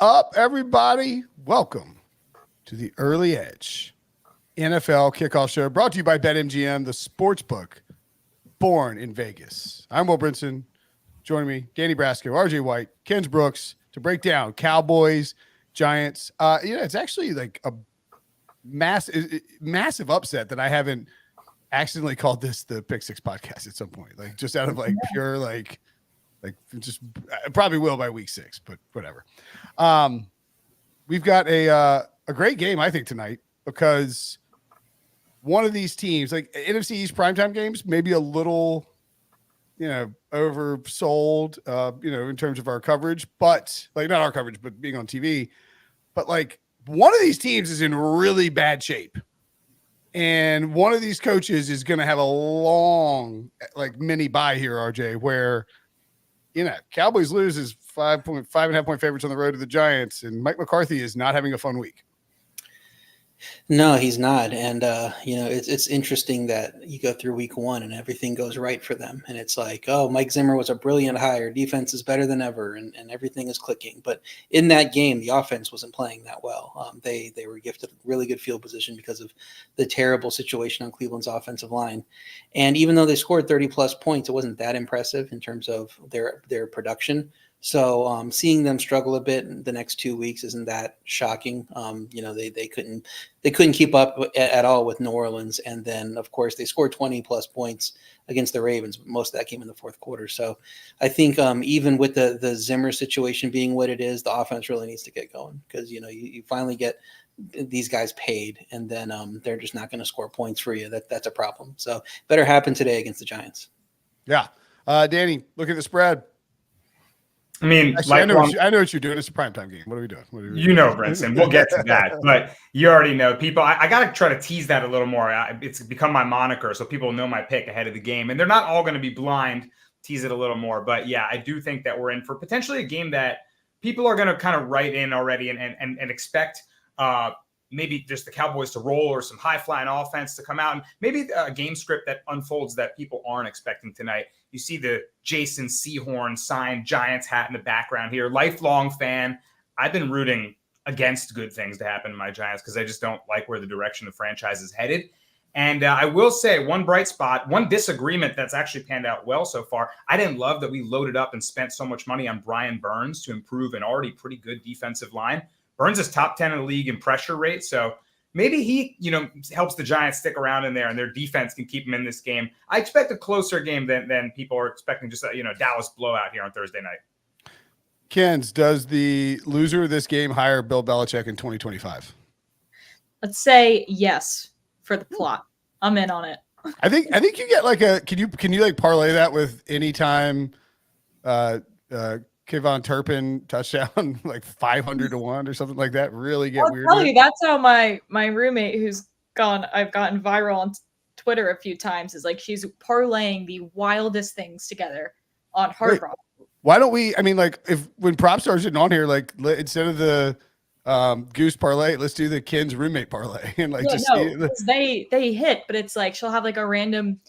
up, everybody? Welcome to the Early Edge NFL Kickoff Show, brought to you by BetMGM, the sportsbook born in Vegas. I'm Will Brinson. Joining me, Danny Brasco, RJ White, Ken Brooks, to break down Cowboys, Giants. It's actually like a massive upset that I haven't accidentally called this the Pick Six podcast at some point, like just out of like pure like just I probably will by week 6, but whatever. We've got a great game, I think, tonight, because one of these teams, like NFC East primetime games, maybe a little, oversold, in terms of our coverage, but like not our coverage, but being on TV. But like one of these teams is in really bad shape. And one of these coaches is going to have a long, like mini bye here, RJ, where, Cowboys loses 5.5.5 point favorites on the road to the Giants, and Mike McCarthy is not having a fun week. No, he's not. And, it's interesting that you go through week 1 and everything goes right for them. And it's like, oh, Mike Zimmer was a brilliant hire. Defense is better than ever. And everything is clicking. But in that game, the offense wasn't playing that well. They were gifted really good field position because of the terrible situation on Cleveland's offensive line. And even though they scored 30-plus points, it wasn't that impressive in terms of their production. So seeing them struggle a bit in the next 2 weeks isn't that shocking. They couldn't keep up at all with New Orleans, and then of course they scored 20-plus points against the Ravens. Most of that came in the fourth quarter. So I think even with the Zimmer situation being what it is, the offense really needs to get going, because you finally get these guys paid, and then they're just not going to score points for you. That's a problem. So better happen today against the Giants. Yeah, Danny, look at the spread. I mean, actually, I know what you're doing. It's a primetime game. What are we doing? Brinson, we'll get to that. But you already know, people, I got to try to tease that a little more. It's become my moniker, so people know my pick ahead of the game. And they're not all going to be blind, tease it a little more. But yeah, I do think that we're in for potentially a game that people are going to kind of write in already and expect maybe just the Cowboys to roll or some high-flying offense to come out, and maybe a game script that unfolds that people aren't expecting tonight. You see the Jason Sehorn signed Giants hat in the background here. Lifelong fan. I've been rooting against good things to happen to my Giants because I just don't like where the direction the franchise is headed. And I will say one bright spot, one disagreement that's actually panned out well so far. I didn't love that we loaded up and spent so much money on Brian Burns to improve an already pretty good defensive line. Burns is top 10 in the league in pressure rate. So maybe he, helps the Giants stick around in there and their defense can keep them in this game. I expect a closer game than people are expecting, just a, Dallas blowout here on Thursday night. Kens, does the loser of this game hire Bill Belichick in 2025? Let's say yes for the plot. I'm in on it. I think you get like can you like parlay that with anytime Kayvon Turpin touchdown, like 500 to 1 or something like that. Really get weird. I'll tell you, that's how my roommate I've gotten viral on Twitter a few times, is like she's parlaying the wildest things together on Hard Rock. Why don't we, when Prop Stars isn't on here, like instead of the Goose parlay, let's do the Ken's roommate parlay and they hit, but it's like she'll have like a random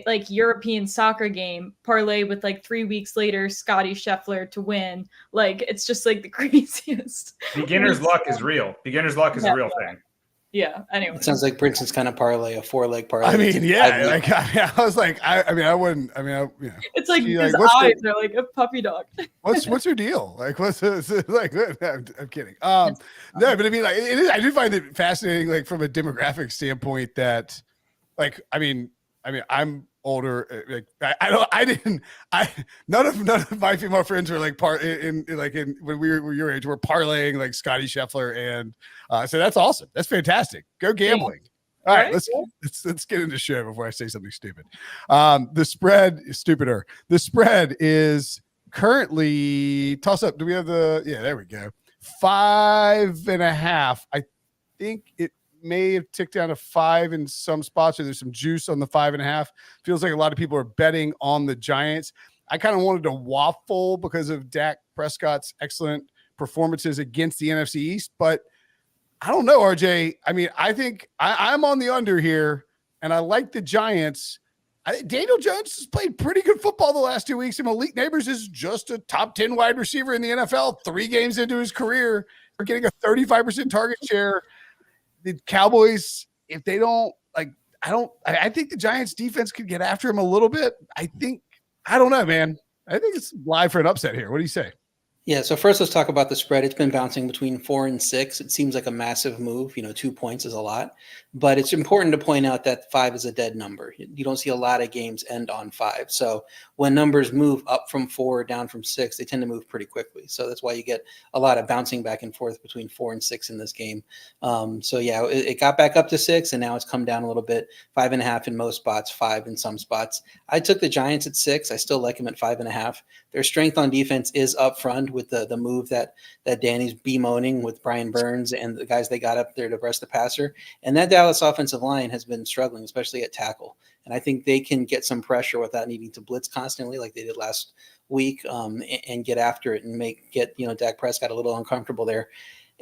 like European soccer game parlay with like 3 weeks later Scotty Scheffler to win. Like it's just like the craziest. Beginner's luck is real. Beginner's luck is a real thing. Yeah. Anyway, it sounds like Brinson's kind of parlay, a 4-leg parlay. I mean, yeah. Like I was like, I wouldn't. I mean, it's like his eyes are like a puppy dog. What's your deal? Like, what's like? I'm kidding. No, but I mean, like, it is. I do find it fascinating, like from a demographic standpoint, that, like, I mean, I'm older. Like, none of my female friends were like when we were your age, we're parlaying like Scotty Scheffler, and so that's awesome. That's fantastic. Go gambling. All right, let's get into show before I say something stupid. The spread is stupider. The spread is currently toss up. Do we have there we go. 5.5. I think it may have ticked down to 5 in some spots, or there's some juice on the 5.5. Feels like a lot of people are betting on the Giants. I kind of wanted to waffle because of Dak Prescott's excellent performances against the NFC East, but I don't know, RJ. I mean, I think I'm on the under here, and I like the Giants, Daniel Jones has played pretty good football the last 2 weeks, and Malik Neighbors is just a top 10 wide receiver in the NFL 3 games into his career. They're getting a 35% target share. The Cowboys, if they don't I think the Giants defense could get after him a little bit. I don't know, man. I think it's live for an upset here. What do you say? Yeah, so first let's talk about the spread. It's been bouncing between 4 and 6. It seems like a massive move. 2 points is a lot, but it's important to point out that 5 is a dead number. You don't see a lot of games end on 5. So when numbers move up from 4, down from 6, they tend to move pretty quickly. So that's why you get a lot of bouncing back and forth between 4 and 6 in this game. It got back up to 6, and now it's come down a little bit. 5.5 in most spots, 5 in some spots. I took the Giants at 6. I still like them at 5.5. Their strength on defense is up front with the move that Danny's bemoaning with Brian Burns and the guys they got up there to rush the passer. And that Dallas offensive line has been struggling, especially at tackle. And I think they can get some pressure without needing to blitz constantly like they did last week and get after it and get Dak Prescott a little uncomfortable there.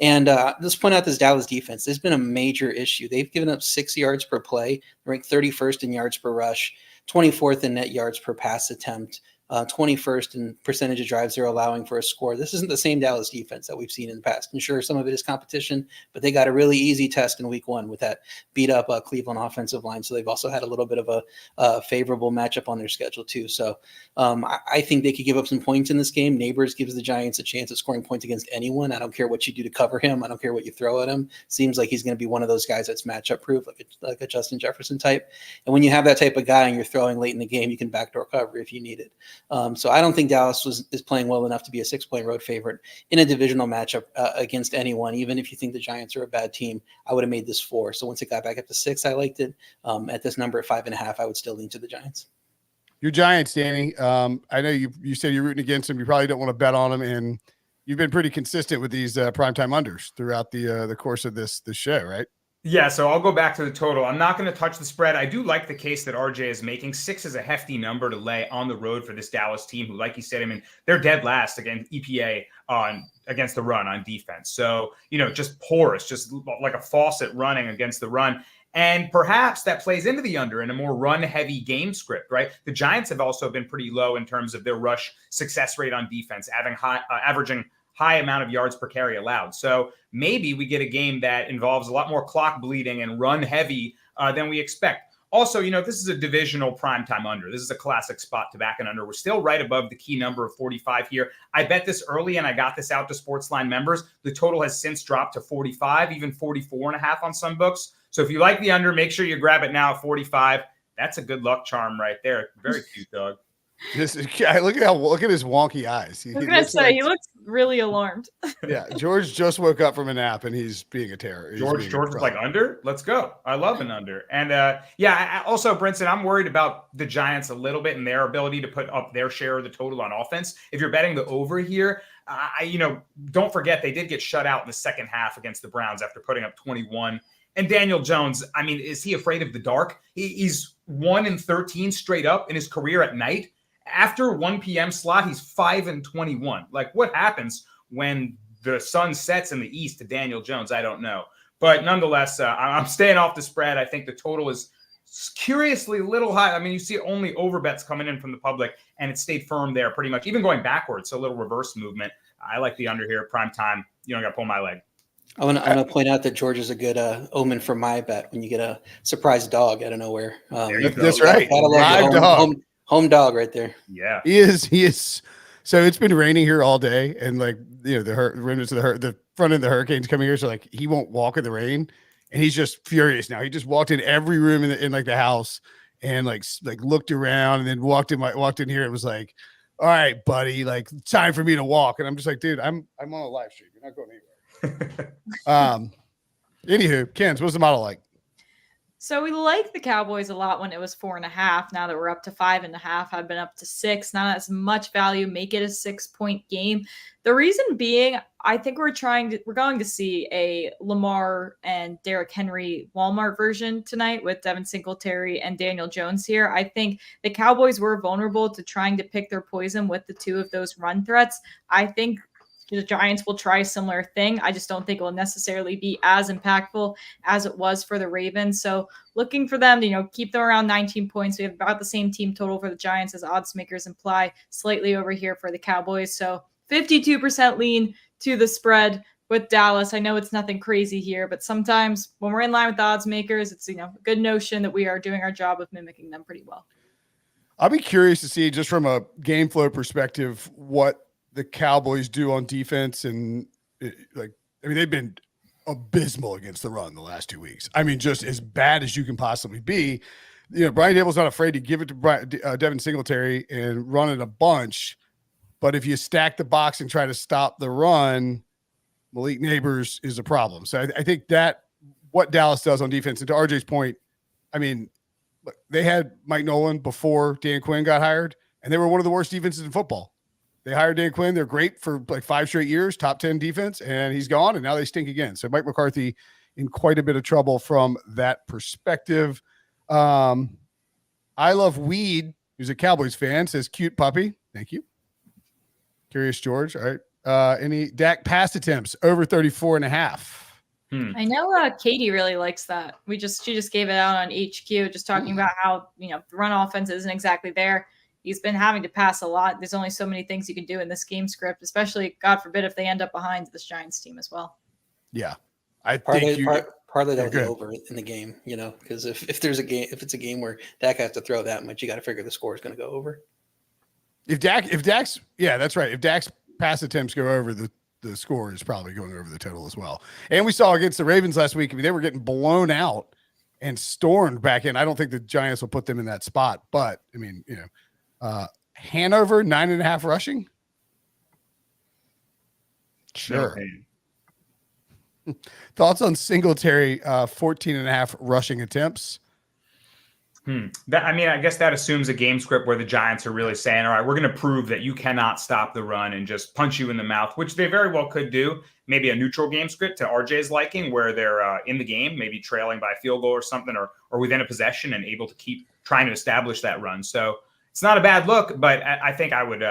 And let's point out this Dallas defense. There's been a major issue. They've given up 6 yards per play, ranked 31st in yards per rush, 24th in net yards per pass attempt, 21st in percentage of drives they're allowing for a score. This isn't the same Dallas defense that we've seen in the past. And sure, some of it is competition, but they got a really easy test in week 1 with that beat up Cleveland offensive line. So they've also had a little bit of a favorable matchup on their schedule too. So I think they could give up some points in this game. Neighbors gives the Giants a chance at scoring points against anyone. I don't care what you do to cover him. I don't care what you throw at him. Seems like he's going to be one of those guys that's matchup proof, like a Justin Jefferson type. And when you have that type of guy and you're throwing late in the game, you can backdoor cover if you need it. So I don't think Dallas is playing well enough to be a 6-point road favorite in a divisional matchup against anyone. Even if you think the Giants are a bad team, I would have made this 4. So once it got back up to 6, I liked it. At this number at 5.5, I would still lean to the Giants. Your Giants, Danny. I know you said you're rooting against them. You probably don't want to bet on them, and you've been pretty consistent with these primetime unders throughout the course of this show, right? Yeah, so I'll go back to the total. I'm not going to touch the spread. I do like the case that RJ is making. 6 is a hefty number to lay on the road for this Dallas team who, like you said, they're dead last against EPA against the run on defense. So, just porous, just like a faucet running against the run. And perhaps that plays into the under in a more run-heavy game script, right? The Giants have also been pretty low in terms of their rush success rate on defense, averaging high amount of yards per carry allowed. So maybe we get a game that involves a lot more clock bleeding and run heavy than we expect. Also, this is a divisional primetime under. This is a classic spot to back an under. We're still right above the key number of 45 here. I bet this early and I got this out to SportsLine members. The total has since dropped to 45, even 44.5 on some books. So if you like the under, make sure you grab it now at 45. That's a good luck charm right there. Very cute, dog. Look at his wonky eyes. He looks really alarmed. Yeah, George just woke up from a nap and he's being a terror. George was like, under? Let's go. I love an under. And also, Brinson, I'm worried about the Giants a little bit and their ability to put up their share of the total on offense. If you're betting the over here, don't forget they did get shut out in the second half against the Browns after putting up 21. And Daniel Jones, is he afraid of the dark? He's 1-13 straight up in his career at night. After 1 p.m. slot, he's 5-21. Like, what happens when the sun sets in the east to Daniel Jones? I don't know. But nonetheless, I'm staying off the spread. I think the total is curiously a little high. You see only over bets coming in from the public, and it stayed firm there pretty much, even going backwards. So a little reverse movement. I like the under here, prime time. You don't got to pull my leg. I want to point out that George is a good omen for my bet when you get a surprise dog out of nowhere. That's right. Live dog. Home dog right there. Yeah. He is. So it's been raining here all day. And the front of the hurricane's coming here. So he won't walk in the rain. And he's just furious now. He just walked in every room in the house and looked around and then walked in here. It was like, all right, buddy, time for me to walk. And I'm just like, dude, I'm on a live stream. You're not going anywhere. Anywho, Kens, what's the model like? So we like the Cowboys a lot when it was 4.5. Now that we're up to 5.5, I've been up to 6. Not as much value. Make it a 6-point game. The reason being, I think we're going to see a Lamar and Derrick Henry Walmart version tonight with Devin Singletary and Daniel Jones here. I think the Cowboys were vulnerable to trying to pick their poison with the two of those run threats. I think the Giants will try a similar thing. I just don't think it will necessarily be as impactful as it was for the Ravens. So looking for them to, keep them around 19 points. We have about the same team total for the Giants as odds makers imply, slightly over here for the Cowboys. So 52% lean to the spread with Dallas. I know it's nothing crazy here, but sometimes when we're in line with the odds makers, it's, a good notion that we are doing our job of mimicking them pretty well. I'll be curious to see, just from a game flow perspective, what the Cowboys do on defense. And they've been abysmal against the run the last 2 weeks. I mean, just as bad as you can possibly be. Brian Dable's not afraid to give it to Devin Singletary and run it a bunch. But if you stack the box and try to stop the run, Malik Neighbors is a problem. So I think that what Dallas does on defense, and to RJ's point, I mean, look, they had Mike Nolan before Dan Quinn got hired, and they were one of the worst defenses in football. They hired Dan Quinn. They're great for like 5 straight years, top 10 defense, and he's gone, and now they stink again. So Mike McCarthy in quite a bit of trouble from that perspective. I love Weed, who's a Cowboys fan, says cute puppy. Thank you. Curious George. All right. Any Dak pass attempts over 34.5? I know Katie really likes that. She just gave it out on HQ, just talking about how, the run offense isn't exactly there. He's been having to pass a lot. There's only so many things you can do in this game script, especially, God forbid, if they end up behind this Giants team as well. Yeah. Parlay that over in the game, because if it's a game where Dak has to throw that much, you got to figure the score is going to go over. If Dak's, yeah, that's right. If Dak's pass attempts go over, the score is probably going over the total as well. And we saw against the Ravens last week, I mean, they were getting blown out and stormed back in. I don't think the Giants will put them in that spot, but I mean, Hanover 9.5 rushing. Sure. Thoughts on Singletary 14.5 rushing attempts? I guess that assumes a game script where the Giants are really saying, all right, we're going to prove that you cannot stop the run and just punch you in the mouth, which they very well could do. Maybe a neutral game script to RJ's liking, where they're in the game, maybe trailing by a field goal or something, or within a possession and able to keep trying to establish that run. So it's not a bad look, but I think I would,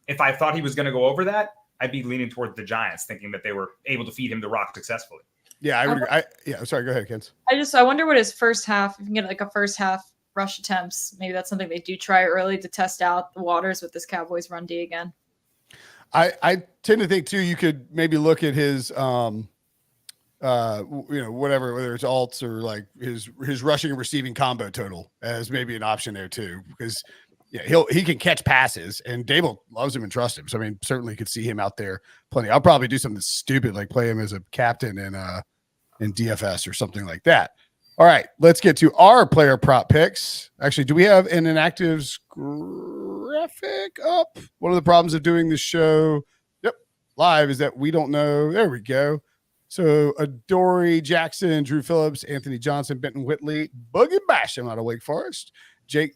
if I thought he was going to go over that, I'd be leaning towards the Giants, thinking that they were able to feed him the rock successfully. Yeah, I would agree. Sorry, go ahead, Kens. I wonder what his first half, if you can get like a first half rush attempts, maybe that's something they do try early to test out the waters with this Cowboys run D again. I tend to think too, you could maybe look at his whatever, whether it's alts or like his rushing and receiving combo total as maybe an option there too, because he can catch passes and Dable loves him and trusts him. So I mean, certainly could see him out there plenty. I'll probably do something stupid like play him as a captain in DFS or something like that. All right, let's get to our player prop picks. Actually, do we have an inactives graphic up? One of the problems of doing this show live is that we don't know. There we go. So Adoree Jackson, Drew Phillips, Anthony Johnson, Benton Whitley, Boogie Basham out of Wake Forest, Jake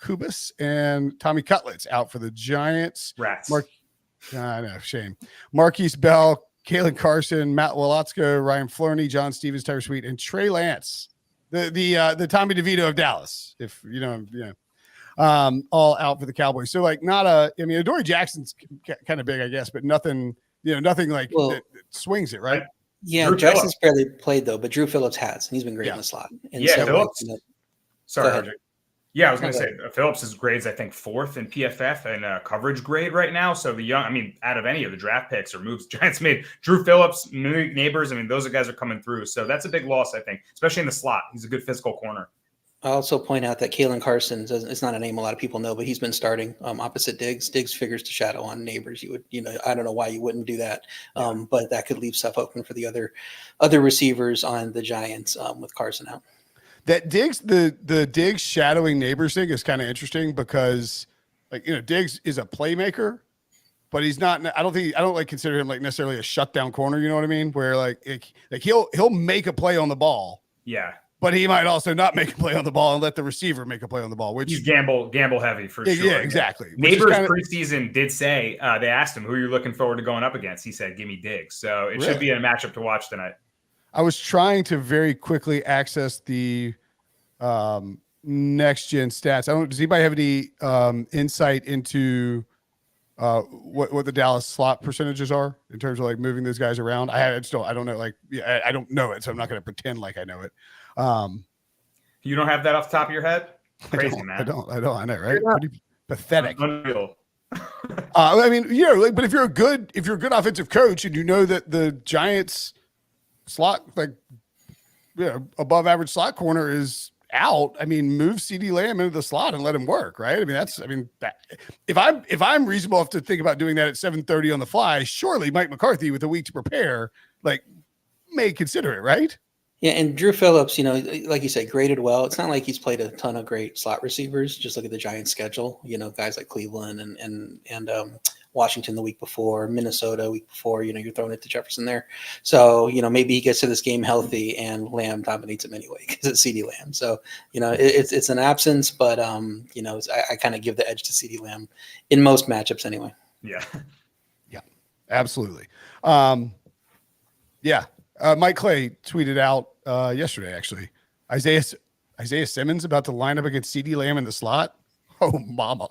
Kubas, and Tommy Cutlets out for the Giants. Rats. I know, shame. Marquise Bell, Kalen Carson, Matt Wolotzko, Ryan Flerney, John Stevens, Tyler Sweet, and Trey Lance. The Tommy DeVito of Dallas, if all out for the Cowboys. So Adoree Jackson's kind of big, I guess, but nothing like that swings it, right? Yeah, Drew Jackson's barely played though, but Drew Phillips has, and he's been great in the slot. And Phillips. Sorry, RJ. Yeah, I was going to Okay. say Phillips' grades, I think, 4th in PFF and coverage grade right now. So out of any of the draft picks or moves Giants made, Drew Phillips, Neighbors, those guys are coming through. So that's a big loss, I think, especially in the slot. He's a good physical corner. I'll also point out that Kalen Carson, it's not a name a lot of people know, but he's been starting opposite Diggs. Diggs figures to shadow on Neighbors. You would, I don't know why you wouldn't do that, but that could leave stuff open for the other receivers on the Giants with Carson out. That Diggs, the Diggs shadowing Neighbors thing is kind of interesting because, Diggs is a playmaker, but he's not. I don't consider him necessarily a shutdown corner. You know what I mean? Where he'll make a play on the ball. Yeah. But he might also not make a play on the ball and let the receiver make a play on the ball, which he's gamble heavy for sure. Yeah, exactly. Neighbors preseason did say they asked him who you're looking forward to going up against. He said, "Give me Diggs." So it should be a matchup to watch tonight. I was trying to very quickly access the next gen stats. Does anybody have any insight into what the Dallas slot percentages are in terms of like moving those guys around? I don't know. Like, I don't know it, so I'm not going to pretend like I know it. You don't have that off the top of your head? Crazy, man. I know, right? Pretty pathetic. Unreal. I mean, like, but if you're a good offensive coach and you know that the Giants slot, like, above average slot corner is out, I mean, move CeeDee Lamb into the slot and let him work, right? I mean, if I'm reasonable enough to think about doing that at 7:30 on the fly, surely Mike McCarthy, with a week to prepare, like, may consider it, right? Yeah, and Drew Phillips, like you said, graded well. It's not like he's played a ton of great slot receivers. Just look at the Giants' schedule. Guys like Cleveland and Washington the week before, Minnesota week before. You're throwing it to Jefferson there. So maybe he gets to this game healthy and Lamb dominates him anyway because it's CeeDee Lamb. So it's an absence, but I kind of give the edge to CeeDee Lamb in most matchups anyway. Yeah, absolutely. Mike Clay tweeted out yesterday, actually, Isaiah Simmons about to line up against CeeDee Lamb in the slot. Oh, mama.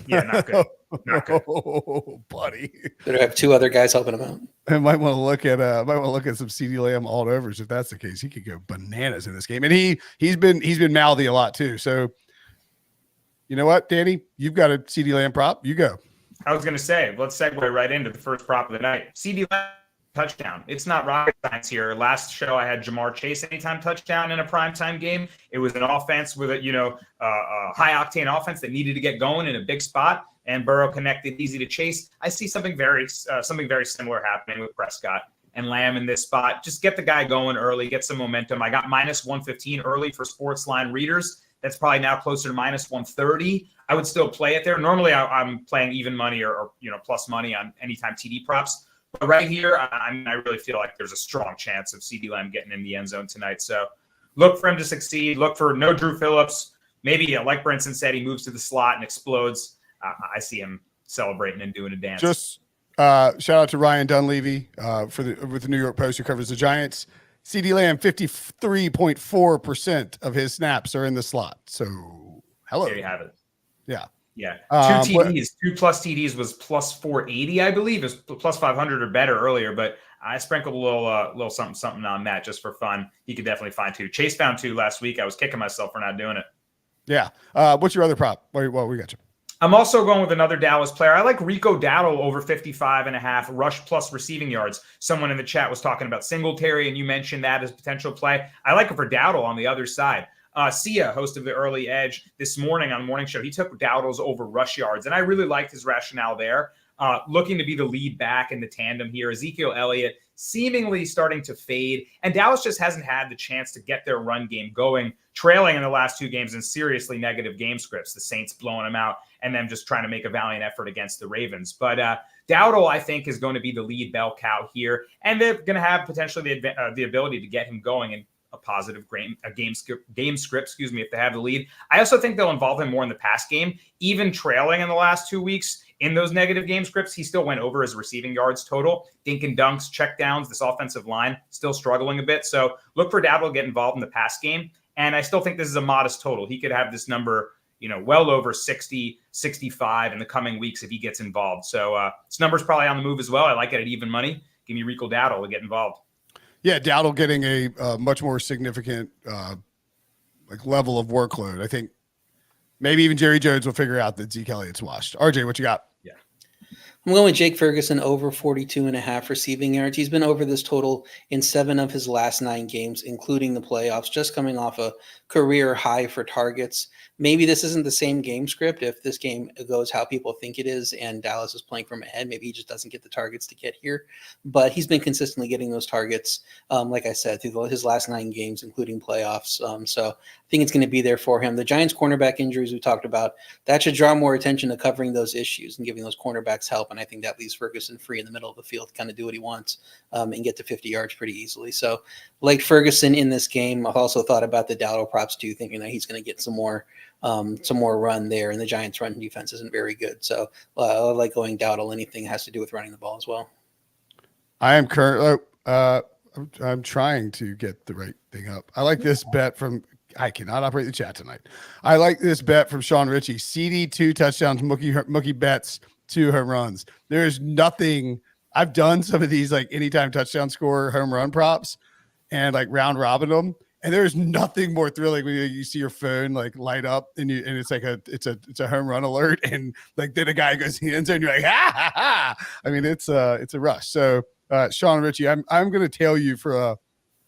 Yeah, not good. Not good. Oh, buddy. Better have two other guys helping him out. I might want to look at some CeeDee Lamb all overs. If that's the case, he could go bananas in this game. And he's been mouthy a lot too. So you know what, Danny? You've got a CeeDee Lamb prop. You go. I was gonna say, let's segue right into the first prop of the night. CeeDee Lamb touchdown. It's not rocket science here. Last show I had Jamar Chase anytime touchdown in a primetime game. It was an offense with a high octane offense that needed to get going in a big spot, and Burrow connected easy to Chase. I see something very similar happening with Prescott and Lamb in this spot. Just get the guy going early, get some momentum. I got -115 early for SportsLine readers. That's probably now closer to -130. I would still play it there. Normally I'm playing even money or plus money on anytime TD props. But right here, I really feel like there's a strong chance of CeeDee Lamb getting in the end zone tonight. So look for him to succeed. Look for no Drew Phillips. Maybe, like Brinson said, he moves to the slot and explodes. I see him celebrating and doing a dance. Just shout out to Ryan Dunleavy with the New York Post, who covers the Giants. CeeDee Lamb, 53.4% of his snaps are in the slot. So hello. There you have it. Yeah. Yeah. 2 TDs, 2+ TDs was +480, I believe. It was +500 or better earlier, but I sprinkled a little something on that just for fun. He could definitely find 2. Chase found 2 last week. I was kicking myself for not doing it. Yeah. What's your other prop? Well, we got you. I'm also going with another Dallas player. I like Rico Dowdle over 55.5 rush plus receiving yards. Someone in the chat was talking about Singletary, and you mentioned that as potential play. I like it for Dowdle on the other side. Sia, host of the Early Edge, this morning on the morning show, he took Dowdle's over rush yards, and I really liked his rationale there. Looking to be the lead back in the tandem here. Ezekiel Elliott seemingly starting to fade, and Dallas just hasn't had the chance to get their run game going, trailing in the last 2 games in seriously negative game scripts, the Saints blowing them out, and then just trying to make a valiant effort against the Ravens. But Dowdle, I think, is going to be the lead bell cow here, and they're going to have potentially the ability to get him going in a positive game script, if they have the lead. I also think they'll involve him more in the pass game, even trailing in the last 2 weeks. In those negative game scripts, he still went over his receiving yards total. Dink and dunks, checkdowns, this offensive line still struggling a bit. So look for Dowdle to get involved in the pass game. And I still think this is a modest total. He could have this number, well over 60, 65 in the coming weeks if he gets involved. So this number's probably on the move as well. I like it at even money. Give me Rico Dowdle to get involved. Yeah, Dowdle getting a much more significant level of workload. I think maybe even Jerry Jones will figure out that Zeke Elliott's washed. RJ, what you got? Yeah. I'm going with Jake Ferguson over 42.5 receiving yards. He's been over this total in 7 of his last 9 games, including the playoffs, just coming off a career high for targets. Maybe this isn't the same game script. If this game goes how people think it is and Dallas is playing from ahead, maybe he just doesn't get the targets to get here. But he's been consistently getting those targets, like I said, through his last 9 games, including playoffs. So I think it's going to be there for him. The Giants cornerback injuries we talked about, that should draw more attention to covering those issues and giving those cornerbacks help. And I think that leaves Ferguson free in the middle of the field to kind of do what he wants and get to 50 yards pretty easily. So like Ferguson in this game, I've also thought about the Dowdle props too, thinking that he's going to get some more run there, and the Giants' run defense isn't very good. So I like going Dowdle. Anything that has to do with running the ball as well. I am I'm trying to get the right thing up. I like this bet from. I cannot operate the chat tonight. I like this bet from Sean Ritchie. CD 2 touchdowns, Mookie Betts 2 home runs. There's nothing. I've done some of these like anytime touchdown score home run props and like round robin them. And there's nothing more thrilling when you see your phone like light up and it's like it's a home run alert, and like then a guy goes in the end zone, you're like, ha ha ha. I mean, it's a rush. So Sean and Richie, I'm gonna tail you for a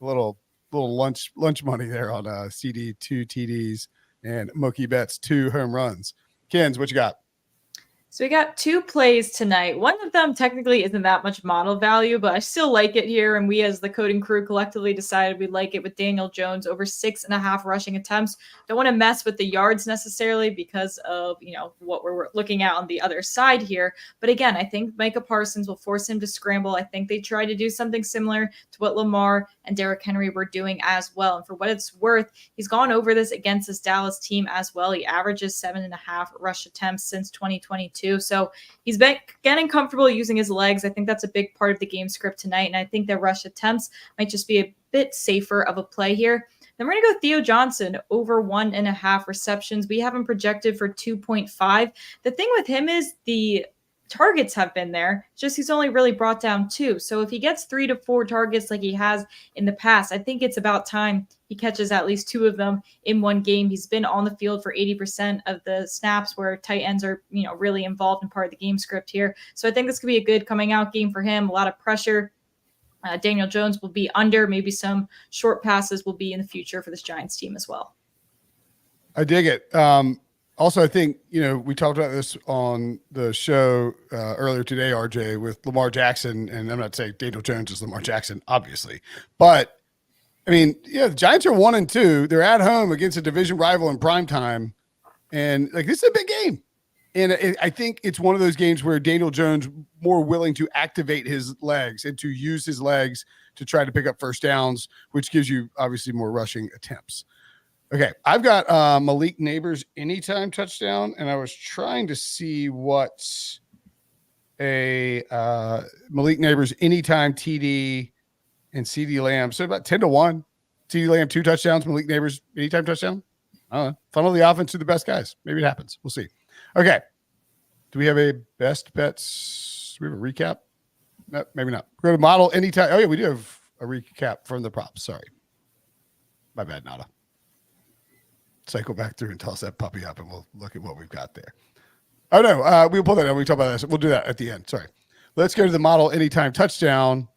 little lunch money there on CD 2 TDs and Mookie Betts 2 home runs. Kens, what you got? So we got 2 plays tonight. One of them technically isn't that much model value, but I still like it here. And we as the coding crew collectively decided we'd like it with Daniel Jones over 6.5 rushing attempts. Don't want to mess with the yards necessarily because of, what we're looking at on the other side here. But again, I think Micah Parsons will force him to scramble. I think they try to do something similar to what Lamar and Derrick Henry were doing as well. And for what it's worth, he's gone over this against this Dallas team as well. He averages 7.5 rush attempts since 2022. So he's been getting comfortable using his legs. I think that's a big part of the game script tonight. And I think that rush attempts might just be a bit safer of a play here. Then we're going to go Theo Johnson over 1.5 receptions. We have him projected for 2.5. The thing with him is the targets have been there, just he's only really brought down 2. So if he gets 3 to 4 targets like he has in the past, I think it's about time he catches at least 2 of them in one game. He's been on the field for 80% of the snaps where tight ends are, really involved in part of the game script here. So I think this could be a good coming out game for him. A lot of pressure. Daniel Jones will be under. Maybe some short passes will be in the future for this Giants team as well. I dig it. Also, I think, we talked about this on the show earlier today, RJ, with Lamar Jackson. And I'm not saying Daniel Jones is Lamar Jackson, obviously. But, I mean, the Giants are 1-2. They're at home against a division rival in primetime. And, this is a big game. And I think it's one of those games where Daniel Jones more willing to activate his legs and to use his legs to try to pick up first downs, which gives you, obviously, more rushing attempts. Okay, I've got Malik Neighbors anytime touchdown, and I was trying to see what's a Malik Neighbors anytime TD and CD Lamb. So about 10-1. CD Lamb 2 touchdowns, Malik Neighbors anytime touchdown. I don't know. Funnel the offense to the best guys. Maybe it happens. We'll see. Okay. Do we have a best bets? Do we have a recap? No, maybe not. We're going to model anytime. Oh, yeah, we do have a recap from the props. Sorry. My bad, Nada. Cycle back through and toss that puppy up, and we'll look at what we've got there. Oh, no. We'll pull that out. We talk about this. We'll do that at the end. Sorry. Let's go to the model anytime touchdown.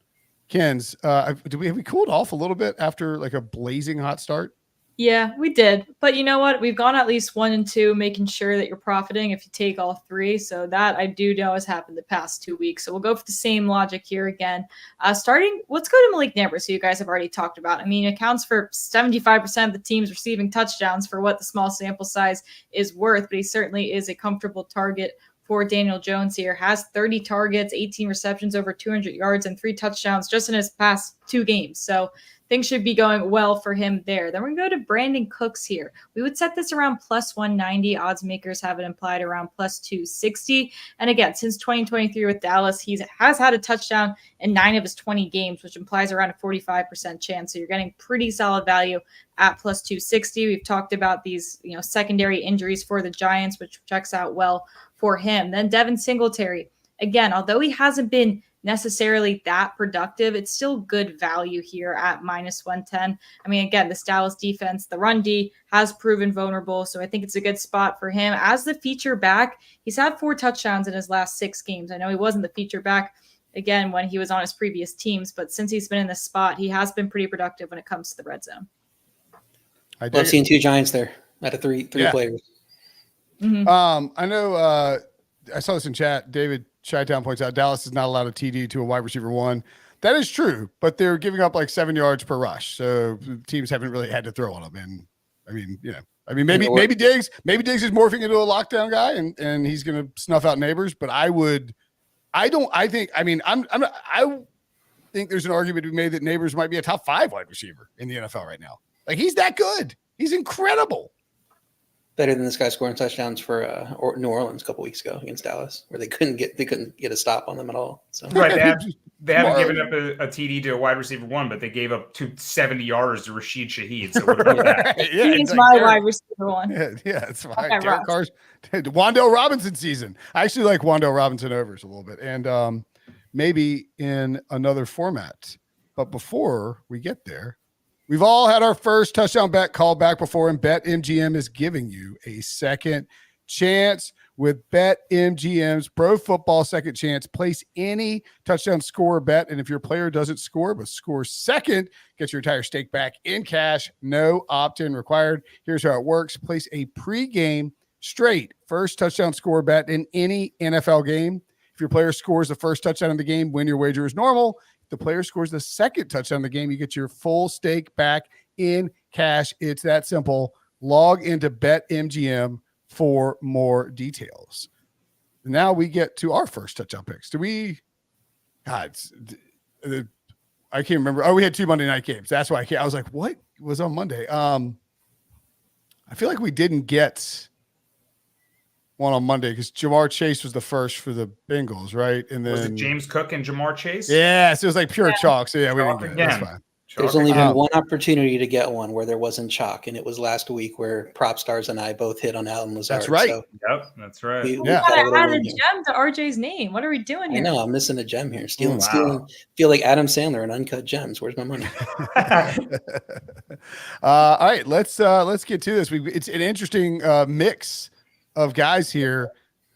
Kens, have we cooled off a little bit after like a blazing hot start? Yeah, we did. But you know what? We've gone at least 1-2, making sure that you're profiting if you take all 3. So that I do know has happened the past 2 weeks. So we'll go for the same logic here again. Let's go to Malik Neighbors, who you guys have already talked about. I mean, it accounts for 75% of the teams receiving touchdowns for what the small sample size is worth. But he certainly is a comfortable target for Daniel Jones here. Has 30 targets, 18 receptions, over 200 yards, and 3 touchdowns just in his past 2 games. So things should be going well for him there. Then we're going to go to Brandon Cooks here. We would set this around plus 190. Odds makers have it implied around plus 260. And again, since 2023 with Dallas, he has had a touchdown in 9 of his 20 games, which implies around a 45% chance. So you're getting pretty solid value at plus 260. We've talked about these, secondary injuries for the Giants, which checks out well for him. Then Devin Singletary. Again, although he hasn't been necessarily that productive, it's still good value here at minus 110. I mean, again, this Dallas defense, the run D has proven vulnerable. So I think it's a good spot for him as the feature back. He's had 4 touchdowns in his last 6 games. I know he wasn't the feature back again when he was on his previous teams, but since he's been in this spot, he has been pretty productive when it comes to the red zone. I've seen 2 Giants there out of 3 players. Mm-hmm. I know I saw this in chat. David Chi-Town points out Dallas is not allowed a TD to a wide receiver 1. That is true, but they're giving up like 7 yards per rush. So teams haven't really had to throw on them. And maybe Diggs is morphing into a lockdown guy and he's going to snuff out Neighbors. But I think there's an argument to be made that Neighbors might be a top 5 wide receiver in the NFL right now. Like he's that good. He's incredible. Better than this guy scoring touchdowns for New Orleans a couple weeks ago against Dallas, where they couldn't get a stop on them at all. So right, they haven't given up a TD to a wide receiver one, but they gave up 70 yards to Rashid Shaheed. So what about that? He's my wide receiver one. Yeah, it's fine. Okay, Derek Carr's Wan'Dale Robinson season. I actually like Wan'Dale Robinson overs a little bit, and maybe in another format. But before we get there, we've all had our first touchdown bet called back before, and BetMGM is giving you a second chance with BetMGM's Pro Football Second Chance. Place any touchdown score bet, and if your player doesn't score but scores second, get your entire stake back in cash. No opt-in required. Here's how it works. Place a pregame straight first touchdown score bet in any NFL game. If your player scores the first touchdown in the game, win your wager is normal. The player scores the second touchdown in the game, you get your full stake back in cash. It's that simple. Log into BetMGM for more details. Now we get to our first touchdown picks. I can't remember. Oh, we had 2 Monday night games. That's why I was like, what was on Monday? I feel like we didn't get one on Monday because Jamar Chase was the first for the Bengals, right? And then was it James Cook and Jamar Chase? Yeah, so it was like pure chalk. So yeah, we didn't get it. That's fine. There's only been one opportunity to get one where there wasn't chalk, and it was last week where Prop Stars and I both hit on Alan Lazard. That's right. So that's right. We gotta add a gem to RJ's name. What are we doing here? I know, I'm missing a gem here. Stealing. Feel like Adam Sandler and Uncut Gems. Where's my money? All right, let's get to this. It's an interesting mix of guys here.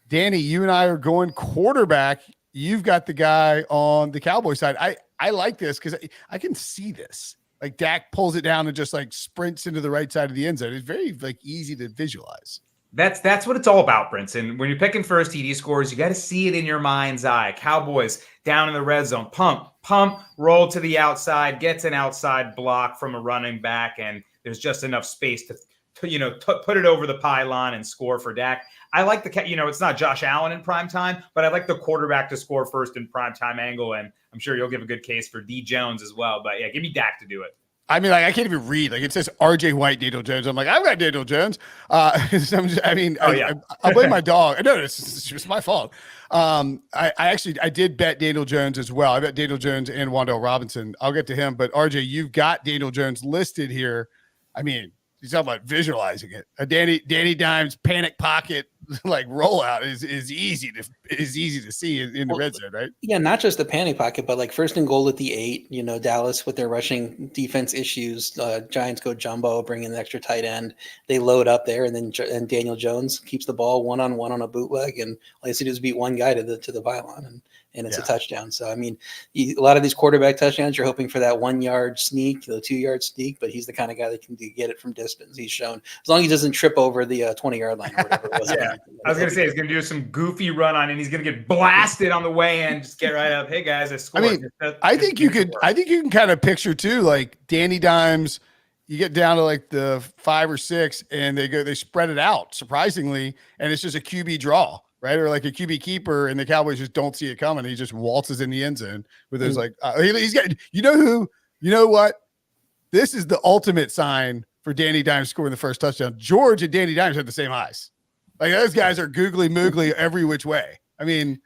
Danny, you and I are going quarterback. You've got the guy on the Cowboy side. I like this because I can see this. Like Dak pulls it down and just like sprints into the right side of the end zone. It's very like easy to visualize. That's what it's all about, Brinson. When you're picking first TD scores, you got to see it in your mind's eye. Cowboys down in the red zone, pump, roll to the outside, gets an outside block from a running back, and there's just enough space to put it over the pylon and score for Dak. I like it's not Josh Allen in prime time, but I like the quarterback to score first in prime time angle, and I'm sure you'll give a good case for D Jones as well. But yeah, give me Dak to do it. I mean, like I can't even read. Like it says RJ White, Daniel Jones. I'm like, I've got Daniel Jones. I'll blame my dog. No, it's my fault. I did bet Daniel Jones as well. I bet Daniel Jones and Wan'Dale Robinson. I'll get to him, but RJ, you've got Daniel Jones listed here. I mean, he's talking about visualizing it. A Danny Dimes panic pocket like rollout is easy to see in the red zone, right? Yeah, not just the panic pocket, but like first and goal at the 8. Dallas with their rushing defense issues. Giants go jumbo, bring in the extra tight end. They load up there, and then Daniel Jones keeps the ball 1-on-1 on a bootleg, and all he has to do is beat one guy to the pylon, and it's a touchdown. So I mean, a lot of these quarterback touchdowns, you're hoping for that 1 yard sneak, the 2 yard sneak, but he's the kind of guy that can get it from distance. He's shown as long as he doesn't trip over the 20-yard line or whatever it was. Yeah. I was going to say he's going to do some goofy run on, and he's going to get blasted on the way in. Just get right up. Hey guys, I scored. I mean, I think you can kind of picture too, like Danny Dimes. You get down to like the 5 or 6, and they spread it out surprisingly, and it's just a QB draw, right? Or like a QB keeper, and the Cowboys just don't see it coming. He just waltzes in the end zone with those he's got. You know what? This is the ultimate sign for Danny Dimes scoring the first touchdown. George and Danny Dimes have the same eyes. Like those guys are googly moogly every which way. I mean,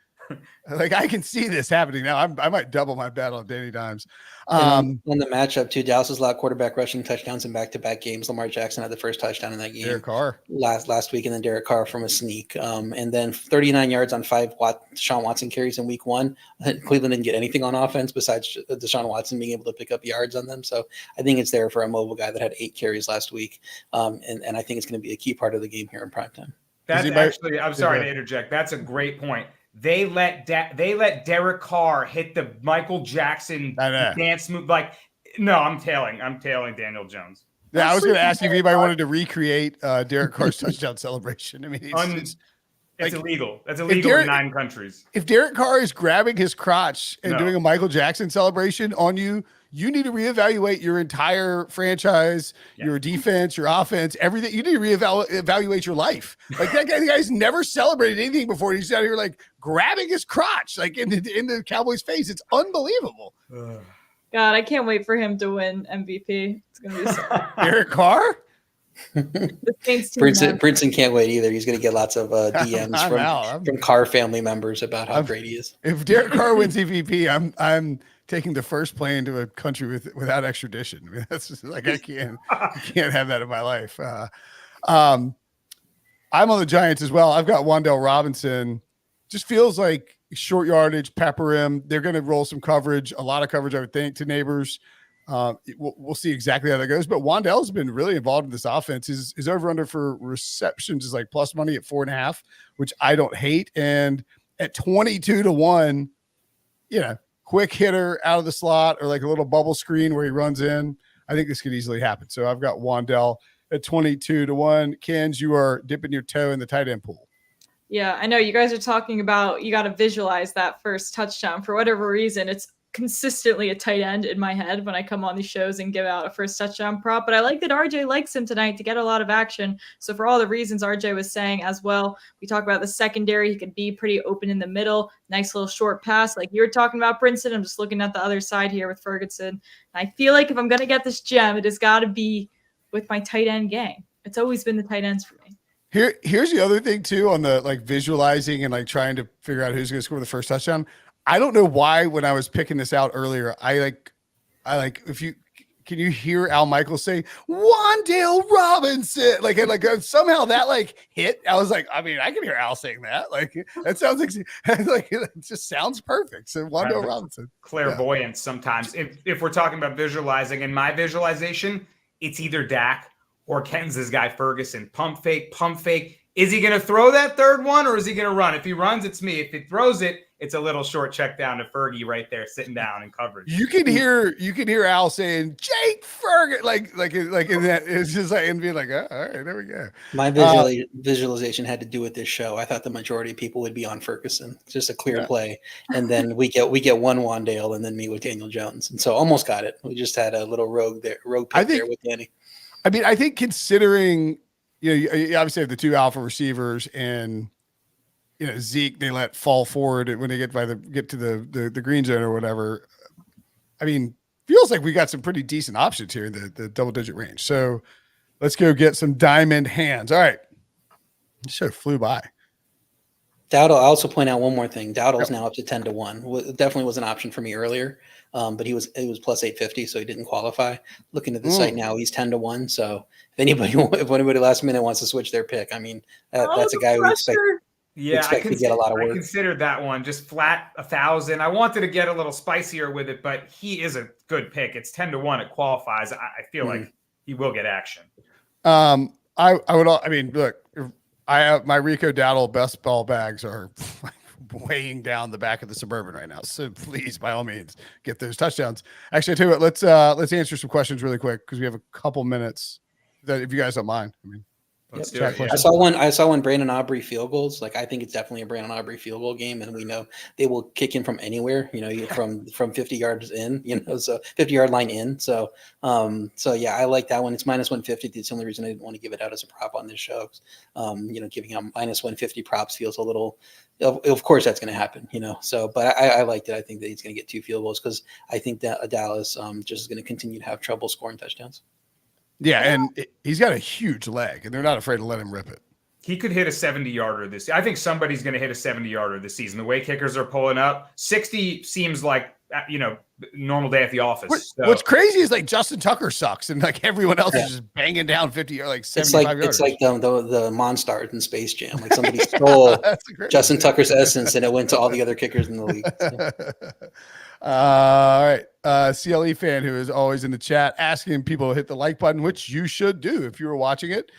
like I can see this happening now. I might double my bet on Danny Dimes. On the matchup too, Dallas has allowed quarterback rushing touchdowns in back-to-back games. Lamar Jackson had the first touchdown in that game. Derek Carr last week, and then Derek Carr from a sneak. And then 39 yards on 5 Deshaun Watson carries in week 1. Cleveland didn't get anything on offense besides Deshaun Watson being able to pick up yards on them. So I think it's there for a mobile guy that had 8 carries last week. And I think it's going to be a key part of the game here in primetime. That's actually, I'm sorry to interject. That's a great point. They let Derek Carr hit the Michael Jackson dance move. Like, no, I'm tailing Daniel Jones. Yeah, I was going to ask you if anybody wanted to recreate Derek Carr's touchdown celebration. I mean, it's illegal. That's illegal in 9 countries. If Derek Carr is grabbing his crotch and doing a Michael Jackson celebration on you, you need to reevaluate your entire franchise, your defense, your offense, everything. You need to reevaluate your life. Like the guy's never celebrated anything before. He's out here like grabbing his crotch, like in the Cowboys' face. It's unbelievable. God, I can't wait for him to win MVP. It's gonna be so Derek Carr. The Saints team Brinson can't wait either. He's going to get lots of DMs from Carr family members about how great he is. If Derek Carr wins EVP, I'm taking the first plane to a country without extradition. I mean, that's just like I can't have that in my life. I'm on the Giants as well. I've got Wan'Dale Robinson. Just feels like short yardage, pepper him. They're going to roll some coverage, a lot of coverage, I would think, to Neighbors. We'll see exactly how that goes. But Wan'Dale's been really involved in this offense. His over-under for receptions is like plus money at 4.5, which I don't hate. And at 22-1, quick hitter out of the slot or like a little bubble screen where he runs in. I think this could easily happen. So I've got Wan'Dale at 22-1. Kens, you are dipping your toe in the tight end pool. Yeah, I know you guys are talking about, you got to visualize that first touchdown. For whatever reason, it's consistently a tight end in my head when I come on these shows and give out a first touchdown prop. But I like that RJ likes him tonight to get a lot of action. So for all the reasons RJ was saying as well, we talk about the secondary. He could be pretty open in the middle. Nice little short pass. Like you were talking about Brinson. I'm just looking at the other side here with Ferguson. And I feel like if I'm going to get this gem, it has got to be with my tight end gang. It's always been the tight ends for me. Here's the other thing too on the like visualizing and like trying to figure out who's going to score the first touchdown. I don't know why when I was picking this out earlier, I like can you hear Al Michaels say Wan'Dale Robinson? Like somehow that like hit. I was like, I mean, I can hear Al saying that. Like that sounds like it just sounds perfect. So Wan'Dale Robinson. Clairvoyance sometimes. If we're talking about visualizing, in my visualization, it's either Dak or Kens's guy Ferguson. Pump fake. Is he going to throw that third one or is he going to run? If he runs, it's me. If he throws it, it's a little short check down to Fergie right there, sitting down in coverage. You can hear Al saying Jake Ferguson, like in that. It's just like and being like, oh, all right, there we go. My visualization had to do with this show. I thought the majority of people would be on Ferguson, just a clear play, and then we get one Wan'Dale, and then me with Daniel Jones, and so almost got it. We just had a little rogue pick there with Danny. I mean, I think considering you obviously have the two alpha receivers and. Zeke, they let fall forward when they get to the green zone or whatever. I mean, feels like we got some pretty decent options here in the double digit range. So let's go get some diamond hands. All right. This show flew by. Dowdle, I'll also point out one more thing. Dowdle's now up to 10-1. It definitely was an option for me earlier, but it was plus 850, so he didn't qualify. Looking at the site now, he's 10-1. So if anybody last minute wants to switch their pick, I mean, that's a guy we expect. Yeah, I get a lot of work. I considered that one just flat 1,000. I wanted to get a little spicier with it, but he is a good pick. It's 10-1. It qualifies. I feel like he will get action. Look, I have my Rico Dowdle best ball bags are weighing down the back of the Suburban right now. So please, by all means, get those touchdowns. Actually, I tell you what, let's answer some questions really quick because we have a couple minutes. That if you guys don't mind, I mean. I saw one Brandon Aubrey field goals. Like I think it's definitely a Brandon Aubrey field goal game, and we know they will kick in from anywhere. From 50 yards in. So 50-yard line in. So yeah, I like that one. It's minus 150. That's the only reason I didn't want to give it out as a prop on this show. Giving out minus 150 props feels a little. Of course, that's going to happen. So, but I liked it. I think that he's going to get 2 field goals because I think that Dallas just is going to continue to have trouble scoring touchdowns. Yeah, and he's got a huge leg, and they're not afraid to let him rip it. He could hit a 70-yarder this season. I think somebody's going to hit a 70-yarder this season. The way kickers are pulling up, 60 seems like, normal day at the office. What's crazy is like Justin Tucker sucks, and like everyone else is just banging down 50 or like 75 yards. It's like the Monstars in Space Jam. Like somebody stole Justin Tucker's essence, and it went to all the other kickers in the league. So. All right. CLE fan who is always in the chat asking people to hit the like button, which you should do if you were watching it.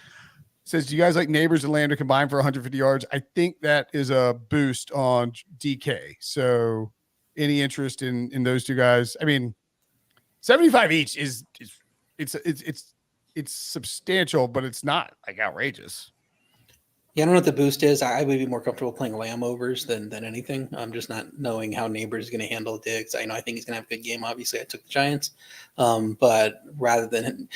Says, do you guys like Neighbors and Lander combined for 150 yards? I think that is a boost on DK. So any interest in those two guys? I mean, 75 each is it's substantial, but it's not like outrageous. Yeah, I don't know what the boost is. I would be more comfortable playing Lamb overs than anything. I'm just not knowing how Neighbors is going to handle Diggs. I think he's going to have a good game. Obviously, I took the Giants. But rather than,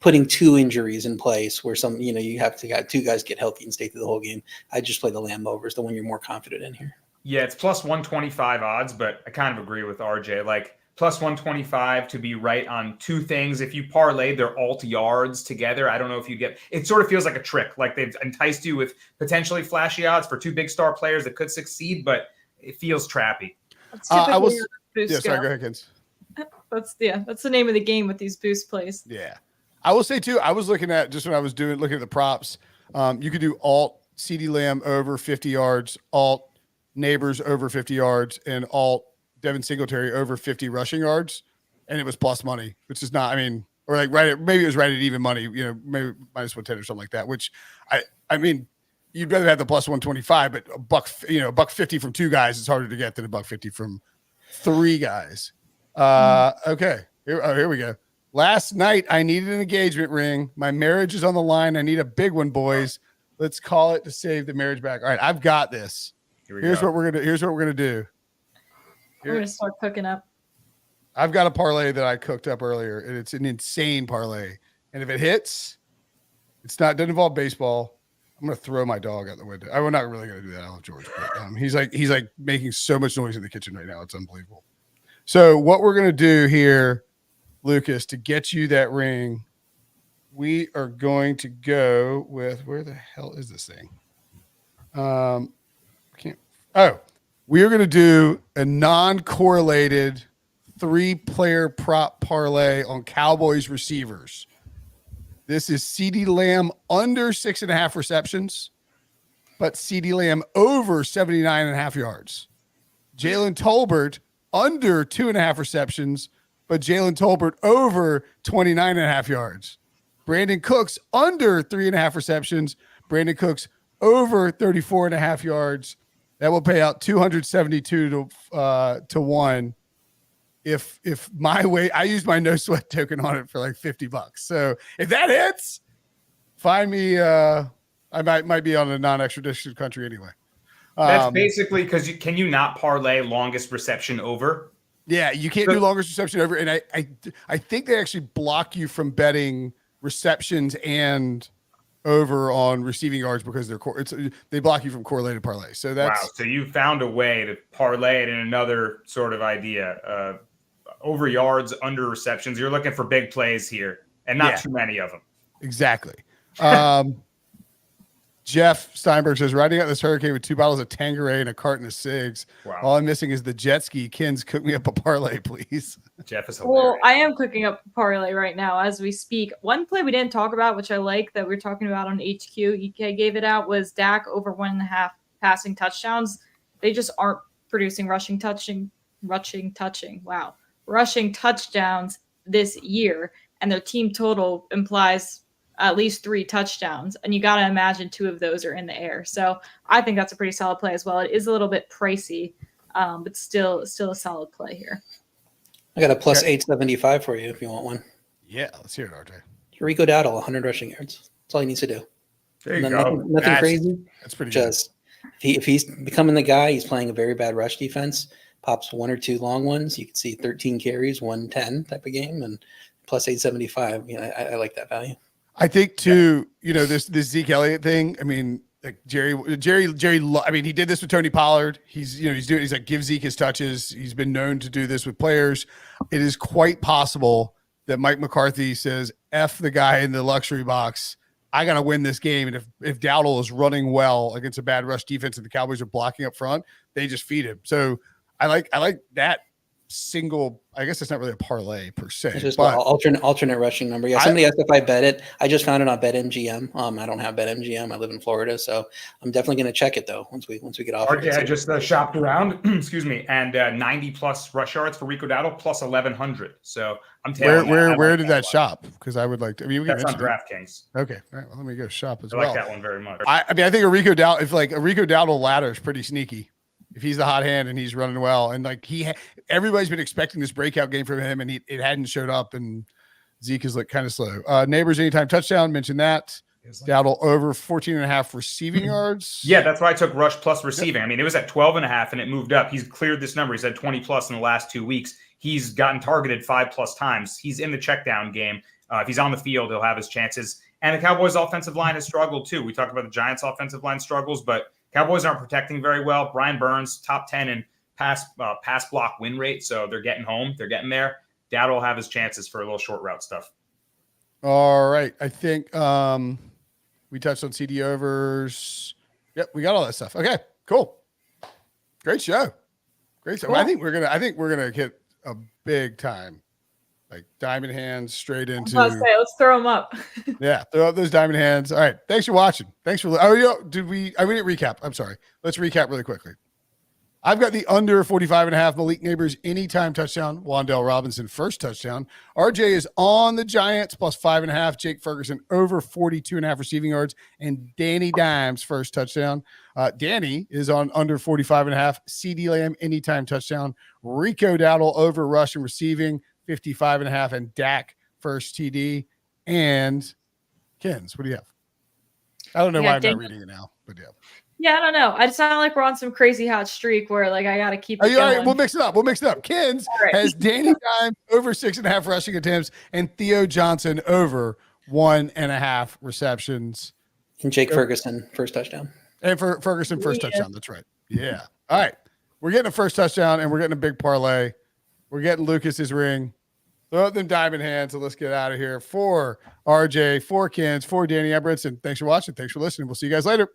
putting 2 injuries in place where you have to have 2 guys get healthy and stay through the whole game, I just play the Lamb overs, the one you're more confident in here. Yeah, it's plus 125 odds, but I kind of agree with RJ. Like plus 125 to be right on two things. If you parlay their alt yards together, I don't know if you get it. Sort of feels like a trick, like they've enticed you with potentially flashy odds for two big star players that could succeed, but it feels trappy. I was sorry, go ahead, Kens. That's the name of the game with these boost plays. Yeah, I will say too. I was looking at just when I was looking at the props. You could do alt CeeDee Lamb over 50 yards, alt Neighbors over 50 yards, and alt Devin Singletary over 50 rushing yards, and it was plus money, which is not, I mean, or like maybe it was right at even money, maybe minus 110 or something like that, which I mean, you'd rather have the plus 125, but $1.50 from two guys is harder to get than $1.50 from three guys. Okay. Here we go. Last night, I needed an engagement ring. My marriage is on the line. I need a big one, boys. Let's call it to save the marriage back. All right. I've got this. Here's what we're going to do. We're going to start cooking up. I've got a parlay that I cooked up earlier, and it's an insane parlay. And if it hits, doesn't involve baseball. I'm going to throw my dog out the window. I'm not really going to do that. I love George, but he's like making so much noise in the kitchen right now. It's unbelievable. So what we're going to do here, Lucas, to get you that ring, we are going to go with, where the hell is this thing? We are going to do a non-correlated 3-player prop parlay on Cowboys receivers. This is CeeDee Lamb under 6.5 receptions, but CeeDee Lamb over 79.5 yards. Jalen Tolbert under 2.5 receptions, but Jalen Tolbert over 29.5 yards. Brandon Cooks under 3.5 receptions. Brandon Cooks over 34.5 yards. That will pay out 272 to 1. If my way, I used my no sweat token on it for like $50. So if that hits, find me. I might be on a non-extradition country anyway. That's basically because can you not parlay longest reception over? Yeah, you can't do longest reception over, and I think they actually block you from betting receptions and over on receiving yards because they block you from correlated parlay. So that's wow. So you found a way to parlay it in another sort of idea. Over yards, under receptions. You're looking for big plays here, and not too many of them. Exactly. Jeff Steinberg says, riding out this hurricane with 2 bottles of Tanqueray and a carton of cigs. Wow. All I'm missing is the jet ski. Kins, cook me up a parlay, please. Jeff is hilarious. Well, I am cooking up a parlay right now as we speak. One play we didn't talk about, which I like, that we were talking about on HQ, EK gave it out, was Dak over 1.5 passing touchdowns. They just aren't producing rushing touchdowns this year, and their team total implies at least 3 touchdowns, and you got to imagine 2 of those are in the air. So I think that's a pretty solid play as well. It is a little bit pricey, but still a solid play here. I got a plus 875 for you if you want one. Yeah, let's hear it, RJ. Rico Dowdle, 100 rushing yards. That's all he needs to do. There you go. Nothing crazy. That's pretty just if he's becoming the guy, he's playing a very bad rush defense, pops 1 or 2 long ones. You can see 13 carries, 110 type of game, and plus 875. I like that value. I think too, this Zeke Elliott thing. I mean, like Jerry. I mean, he did this with Tony Pollard. He's like, give Zeke his touches. He's been known to do this with players. It is quite possible that Mike McCarthy says, F the guy in the luxury box. I got to win this game. And if Dowdle is running well against a bad rush defense and the Cowboys are blocking up front, they just feed him. So I like that single. I guess it's not really a parlay per se. It's just an alternate rushing number. Yeah, somebody asked if I bet it. I just found it on BetMGM. I don't have BetMGM. I live in Florida, so I'm definitely going to check it though once we get off. RJ, I just shopped around. Excuse me, and 90 plus rush yards for Rico Dowdle plus 1,100. So I'm telling you, where did that shop? Because I would like to. I mean, that's on DraftKings. Okay, all right. Well, let me go shop as I well. like that one very much. I mean, I think a Rico Dowdle ladder is pretty sneaky. If he's the hot hand and he's running well, and like everybody's been expecting this breakout game from him, and it hadn't showed up, and Zeke is like kind of slow. Neighbors anytime touchdown, mentioned that. Dowdle over 14.5 receiving yards. Yeah, that's why I took rush plus receiving. Yep. I mean, it was at 12.5 and it moved up. He's cleared this number. He's had 20 plus in the last 2 weeks. He's gotten targeted 5+ times. He's in the check down game. If he's on the field, he'll have his chances. And the Cowboys offensive line has struggled too. We talked about the Giants offensive line struggles, but Cowboys aren't protecting very well. Brian Burns, top 10 in pass block win rate. So they're getting home. They're getting there. Dowdle will have his chances for a little short route stuff. All right. I think we touched on CD overs. Yep, we got all that stuff. Okay, cool. Great show. Great show. Cool. I think we're gonna hit a big time, like diamond hands straight into. Let's throw them up. Yeah, throw up those diamond hands. All right. Thanks for watching. Thanks for. Oh, we didn't recap. I'm sorry. Let's recap really quickly. I've got the under 45.5 Malik Neighbors anytime touchdown. Wan'Dale Robinson first touchdown. RJ is on the Giants plus 5.5. Jake Ferguson over 42.5 receiving yards. And Danny Dimes first touchdown. Danny is on under 45.5. CD Lamb anytime touchdown. Rico Dowdle over rushing receiving 55.5. And Dak first TD. And Kens, what do you have? I don't know why I'm not reading it now, but yeah. Yeah, I don't know. It's not like we're on some crazy hot streak where like I got to keep it going. All right, we'll mix it up. Kens has Danny Dimes over 6.5 rushing attempts and Theo Johnson over 1.5 receptions. And Jake Ferguson, first touchdown. And for Ferguson, first touchdown. That's right. Yeah. All right. We're getting a first touchdown and we're getting a big parlay. We're getting Lucas's ring. Throw up them diamond hands. So let's get out of here. For RJ, for Kens, for Danny, I'm Brinson. Thanks for watching. Thanks for listening. We'll see you guys later.